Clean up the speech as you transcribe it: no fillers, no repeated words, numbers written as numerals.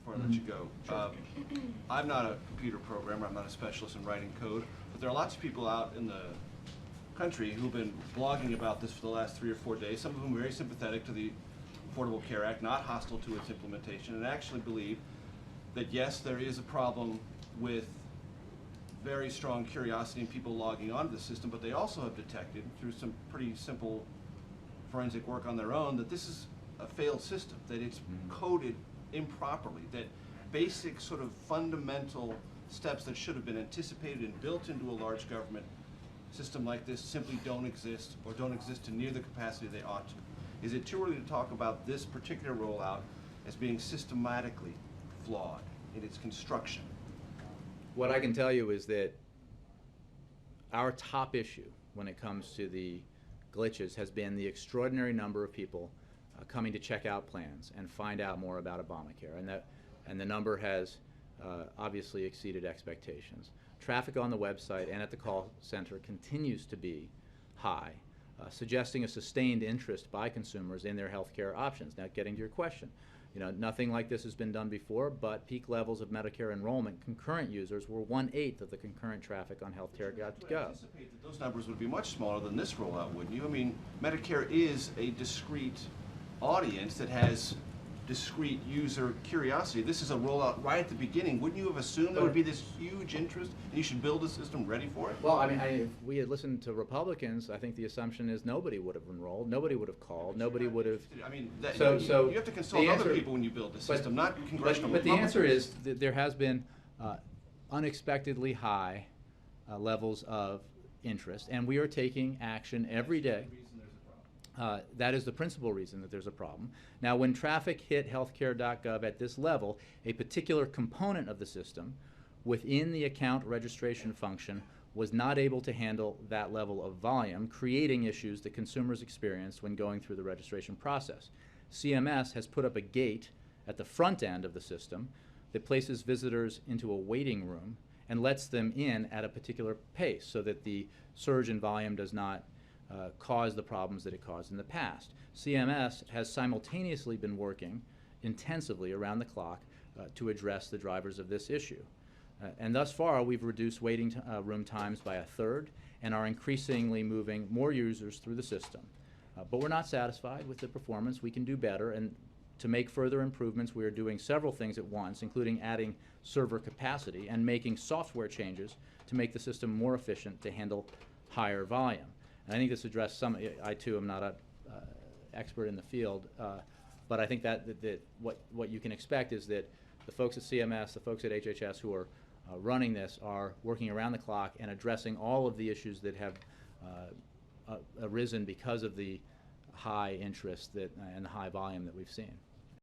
before I let you go. Sure. I'm not a computer programmer, I'm not a specialist in writing code, but there are lots of people out in the country who've been blogging about this for the last 3 or 4 days, some of whom are very sympathetic to the Affordable Care Act, not hostile to its implementation, and actually believe that yes, there is a problem with very strong curiosity in people logging onto the system, but they also have detected through some pretty simple forensic work on their own that this is a failed system, that it's coded improperly, that basic sort of fundamental steps that should have been anticipated and built into a large government system like this simply don't exist, or don't exist to near the capacity they ought to. Is it too early to talk about this particular rollout as being systematically flawed in its construction? What I can tell you is that our top issue when it comes to the glitches has been the extraordinary number of people coming to check out plans and find out more about Obamacare, and the number has obviously exceeded expectations. Traffic on the website and at the call center continues to be high, suggesting a sustained interest by consumers in their health care options. Now, getting to your question, nothing like this has been done before, but peak levels of Medicare enrollment, concurrent users were 1/8 of the concurrent traffic on healthcare.gov. I would anticipate that those numbers would be much smaller than this rollout, wouldn't you? I mean, Medicare is a discrete audience that has discrete user curiosity. This is a rollout right at the beginning. Wouldn't you have assumed there would be this huge interest and you should build a system ready for it? Well, I mean, if we had listened to Republicans, I think the assumption is nobody would have enrolled, nobody would have called, nobody would have. I mean, So you have to consult other people when you build the system, not congressional But the answer Republicans. is that there has been unexpectedly high levels of interest, and we are taking action every day. That is the principal reason that there's a problem. Now, when traffic hit healthcare.gov at this level, a particular component of the system within the account registration function was not able to handle that level of volume, creating issues that consumers experienced when going through the registration process. CMS has put up a gate at the front end of the system that places visitors into a waiting room and lets them in at a particular pace so that the surge in volume does not cause the problems that it caused in the past. CMS has simultaneously been working intensively around the clock to address the drivers of this issue. And thus far, we've reduced waiting room times by 1/3 and are increasingly moving more users through the system. But we're not satisfied with the performance. We can do better, and to make further improvements, we are doing several things at once, including adding server capacity and making software changes to make the system more efficient to handle higher volume. And I think this addressed some. I too am not an expert in the field, but I think that what you can expect is that the folks at CMS, the folks at HHS who are running this are working around the clock and addressing all of the issues that have arisen because of the high interest and the high volume that we've seen.